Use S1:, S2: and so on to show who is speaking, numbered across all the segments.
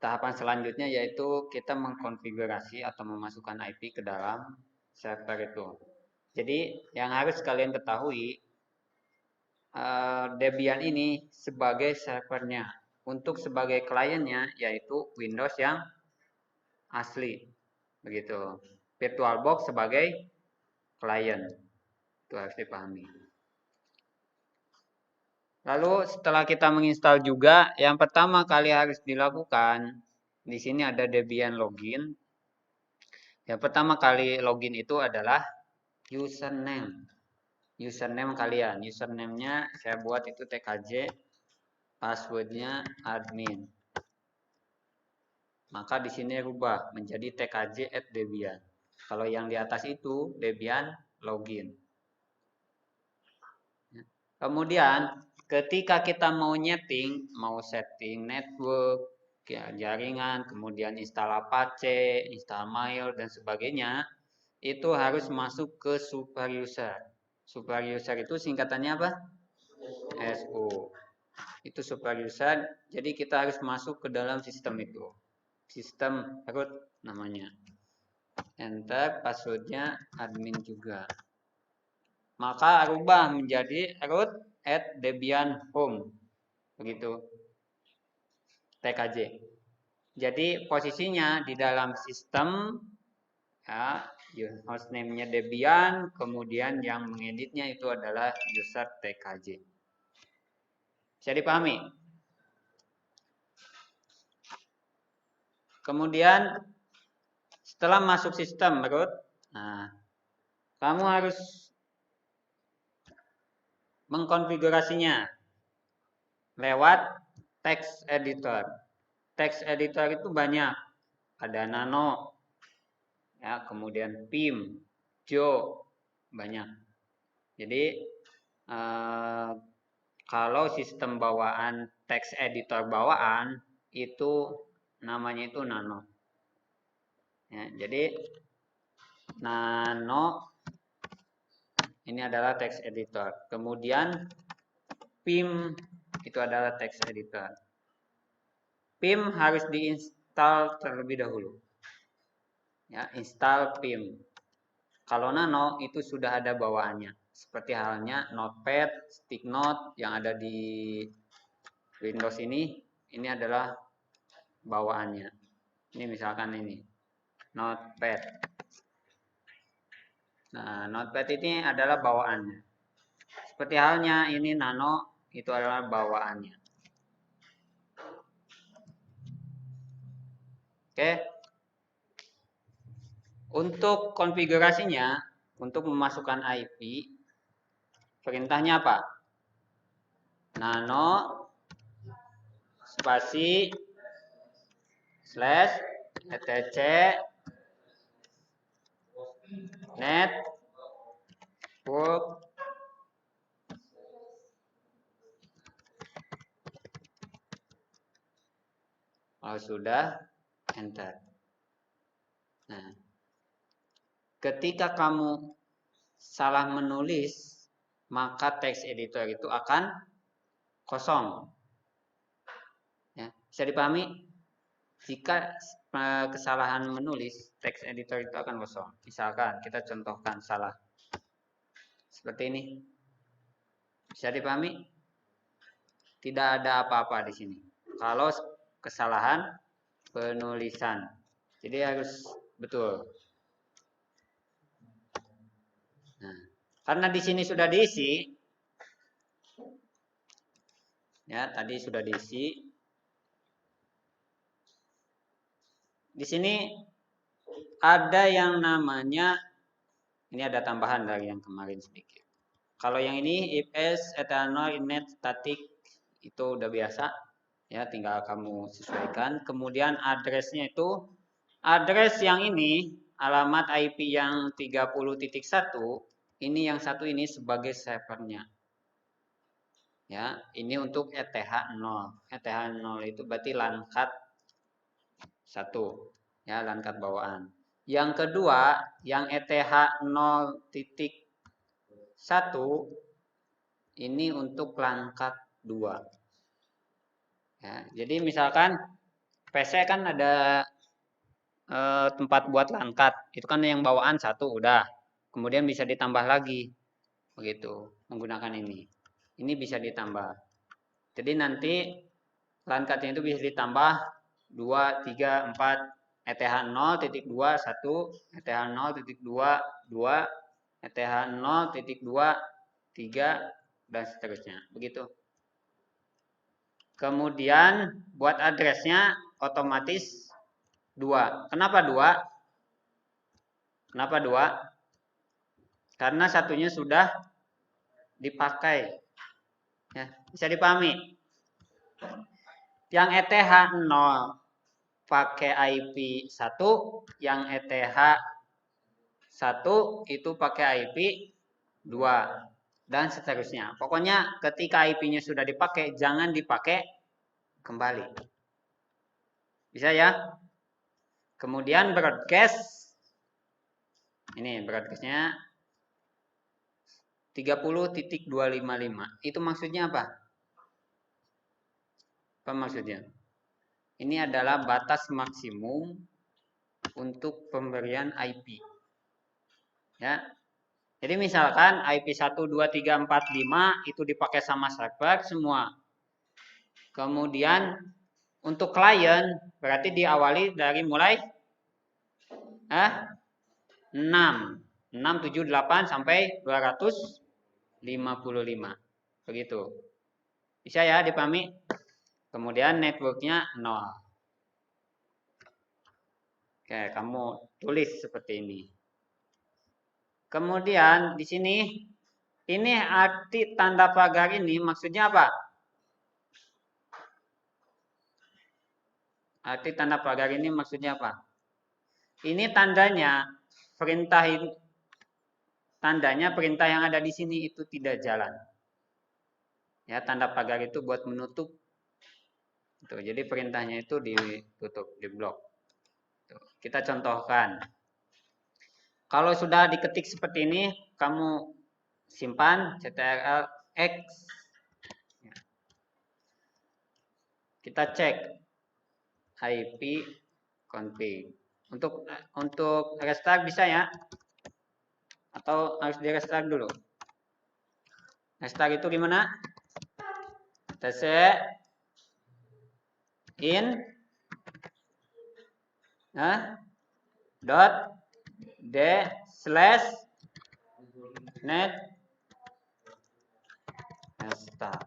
S1: tahapan selanjutnya yaitu kita mengkonfigurasi atau memasukkan IP ke dalam server itu. Jadi yang harus kalian ketahui, Debian ini sebagai servernya. Untuk sebagai kliennya yaitu Windows yang asli. Begitu. VirtualBox sebagai klien. Itu harus dipahami. Lalu setelah kita menginstal juga, yang pertama kali harus dilakukan, di sini ada Debian login. Yang pertama kali login itu adalah username. Username kalian. Username-nya saya buat itu TKJ, password-nya admin. Maka di sini rubah menjadi tkj@debian. Kalau yang di atas itu Debian login. Kemudian ketika kita mau nyeting, mau setting network, ya, jaringan, kemudian install Apache, install Mail dan sebagainya, itu harus masuk ke super user. Super user itu singkatannya apa? SU. Itu super user. Jadi kita harus masuk ke dalam sistem itu. Sistem root namanya. Enter, passwordnya admin juga. Maka rubah menjadi root@debian_home. Begitu. TKJ. Jadi posisinya di dalam sistem, ya, hostname-nya Debian, kemudian yang mengeditnya itu adalah user TKJ. Bisa dipahami? Kemudian setelah masuk sistem root, nah, kamu harus mengkonfigurasinya lewat text editor. Text editor itu banyak, ada Nano, ya, kemudian Pim, Jo, banyak. Jadi kalau sistem bawaan text editor bawaan itu namanya itu Nano. Ya, jadi Nano ini adalah text editor. Kemudian Pim itu adalah text editor. Pim harus diinstal terlebih dahulu. Ya, install Pim. Kalau Nano itu sudah ada bawaannya. Seperti halnya Notepad, StickNote yang ada di Windows ini adalah bawaannya. Ini misalkan ini Notepad. Nah, Notepad ini adalah bawaannya. Seperti halnya ini Nano itu adalah bawaannya. Oke. Untuk konfigurasinya, untuk memasukkan IP, perintahnya apa? Nano spasi slash etc network kalau sudah enter. Nah, ketika kamu salah menulis, maka text editor itu akan kosong. Ya, bisa dipahami? Jika kesalahan menulis, text editor itu akan kosong. Misalkan kita contohkan salah seperti ini. Bisa dipahami? Tidak ada apa-apa di sini. Kalau kesalahan penulisan. Jadi harus betul. Nah, karena di sini sudah diisi, ya tadi sudah diisi. Di sini ada yang namanya, ini ada tambahan dari yang kemarin sedikit. Kalau yang ini if s eternal init static itu udah biasa, ya tinggal kamu sesuaikan. Kemudian addressnya itu address yang ini alamat IP yang 30.1 ini yang satu ini sebagai servernya. Ya, ini untuk ETH 0. ETH 0 itu berarti LAN card 1, ya, LAN card bawaan. Yang kedua, yang ETH 0.1 ini untuk LAN card 2. Ya, jadi misalkan PC kan ada tempat buat langkat. Itu kan yang bawaan satu udah. Kemudian bisa ditambah lagi. Begitu, menggunakan ini. Ini bisa ditambah. Jadi nanti langkatnya itu bisa ditambah 2, 3, 4, ETH 0.2, 1, ETH 0.2, 2, ETH 0.2, 3, dan seterusnya. Begitu. Kemudian buat addressnya otomatis 2. Kenapa 2? Kenapa 2? Karena satunya sudah dipakai. Ya, bisa dipahami. Yang ETH 0 pakai IP 1, yang ETH 1 itu pakai IP 2, dan seterusnya. Pokoknya ketika IP-nya sudah dipakai, jangan dipakai kembali. Bisa ya? Kemudian broadcast. Ini broadcast-nya 30.255. Itu maksudnya apa? Apa maksudnya? Ini adalah batas maksimum untuk pemberian IP. Ya. Jadi misalkan IP 1, 2, 3, 4, 5 itu dipakai sama server semua. Kemudian untuk klien berarti diawali dari mulai 6, 7, 8 sampai 255. Begitu. Bisa ya dipahami? Kemudian networknya 0. Oke, kamu tulis seperti ini. Kemudian di sini, ini arti tanda pagar ini maksudnya apa? Arti tanda pagar ini maksudnya apa? Ini tandanya perintah yang ada di sini itu tidak jalan. Ya, tanda pagar itu buat menutup. Tuh, jadi perintahnya itu ditutup, diblok. Tuh, kita contohkan. Kalau sudah diketik seperti ini, kamu simpan ctrl X. Kita cek IP config. Untuk restart bisa ya? Atau harus di restart dulu? Restart itu gimana? TC in dot d slash net restart.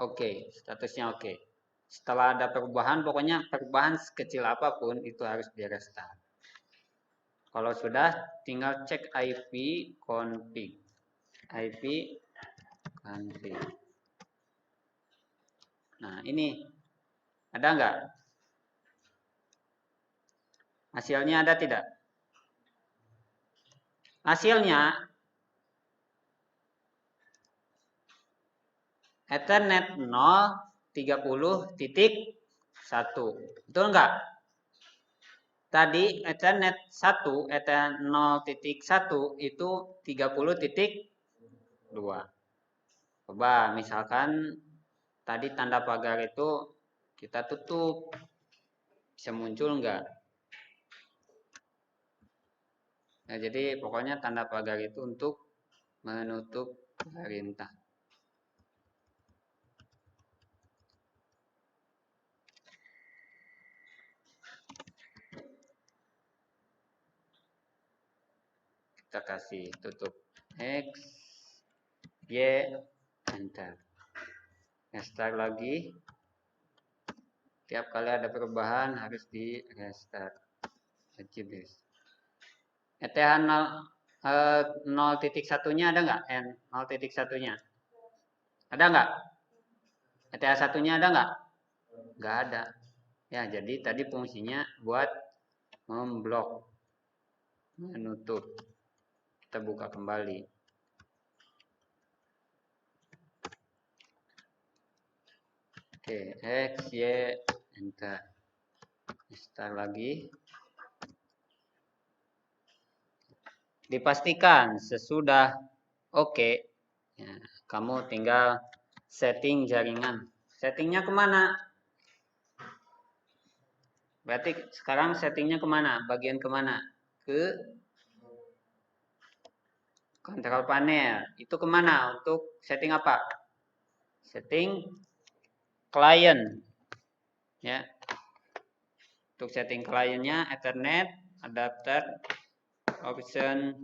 S1: Oke, statusnya oke. Setelah ada perubahan, pokoknya perubahan sekecil apapun itu harus di restart. Kalau sudah, tinggal cek IP config. IP config. Nah, ini ada nggak? Hasilnya ada tidak? Hasilnya Ethernet 0.30.1. Betul nggak? Tadi Ethernet 1, Ethernet 0.1 itu 30.2. Coba misalkan tadi tanda pagar itu kita tutup. Bisa muncul nggak? Nah, jadi pokoknya tanda pagar itu untuk menutup perintah. Kita kasih tutup X, Y, enter. Restart lagi. Tiap kali ada perubahan harus di restart. Achieve this. ETH 0.1-nya ada nggak? 0.1-nya. Ada nggak? ETH 1-nya ada nggak? Nggak ada. Ya, jadi tadi fungsinya buat memblok, menutup. Kita buka kembali. Oke, X, Y, enter. Start lagi. Dipastikan sesudah oke, ya, kamu tinggal setting jaringan. Settingnya kemana? Berarti sekarang settingnya kemana? Bagian kemana? Ke control panel. Itu kemana? Untuk setting apa? Setting client. Ya. Untuk setting kliennya Ethernet, adapter, option.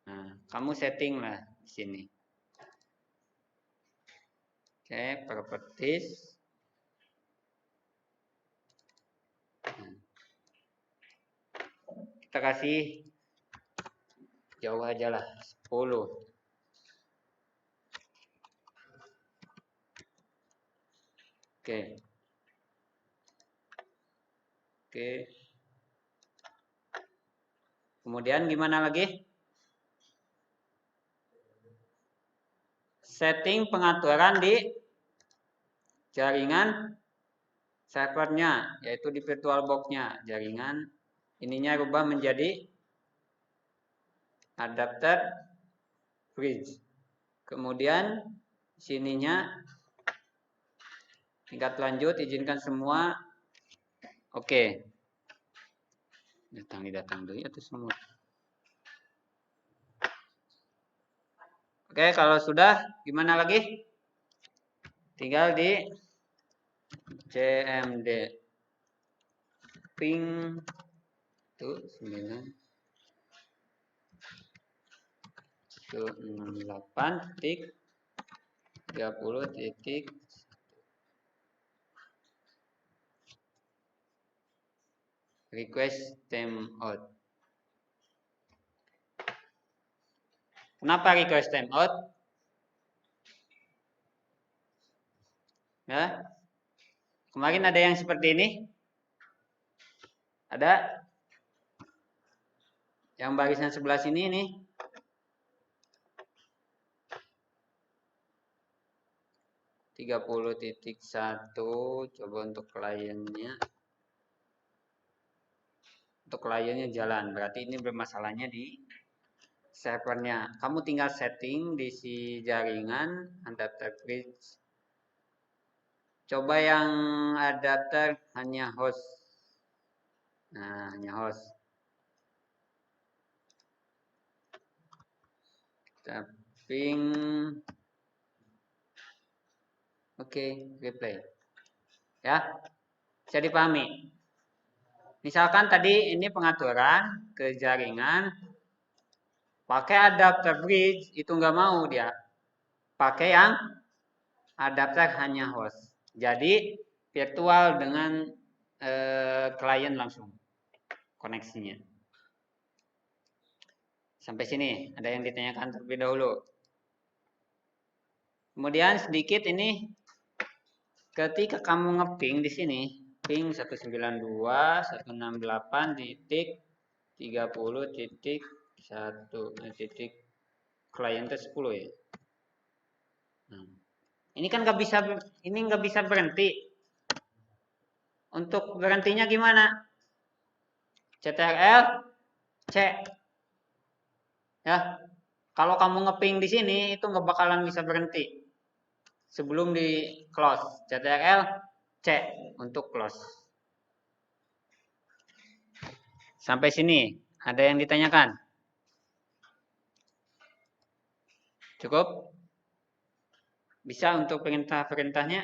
S1: Nah, kamu setting lah di sini. Oke, properties. Kita kasih jauh aja lah, 10. Oke. Oke. Kemudian gimana lagi? Setting pengaturan di jaringan servernya, yaitu di VirtualBox-nya. Jaringan ininya rubah menjadi adapter bridge. Kemudian sininya tingkat lanjut, izinkan semua. Oke. Datang dulu atau semua. Oke, kalau sudah gimana lagi? Tinggal di CMD ping itu 9 itu 68.30. Request timeout. Kenapa request timeout? Ya. Kemarin ada yang seperti ini? Ada? Yang barisan sebelah sini nih. .1 coba untuk kliennya. Untuk kliennya jalan, berarti ini bermasalahnya di servernya. Kamu tinggal setting di si jaringan adapter bridge. Coba yang adapter hanya host. Nah, hanya host. Kita ping. Oke, replay. Ya, bisa dipahami. Misalkan tadi ini pengaturan ke jaringan pakai adapter bridge, itu nggak mau dia. Pakai yang adapter hanya host. Jadi virtual dengan klien langsung koneksinya. Sampai sini ada yang ditanyakan terlebih dahulu. Kemudian sedikit ini ketika kamu ngeping di sini ping 192.30.1 klien itu 10 ya. Ini kan nggak bisa berhenti. Untuk berhentinya gimana? CTRL C. Ya. Kalau kamu ngeping di sini itu nggak bakalan bisa berhenti. Sebelum di close, CTRL C untuk close. Sampai sini ada yang ditanyakan? Cukup? Bisa untuk perintah-perintahnya?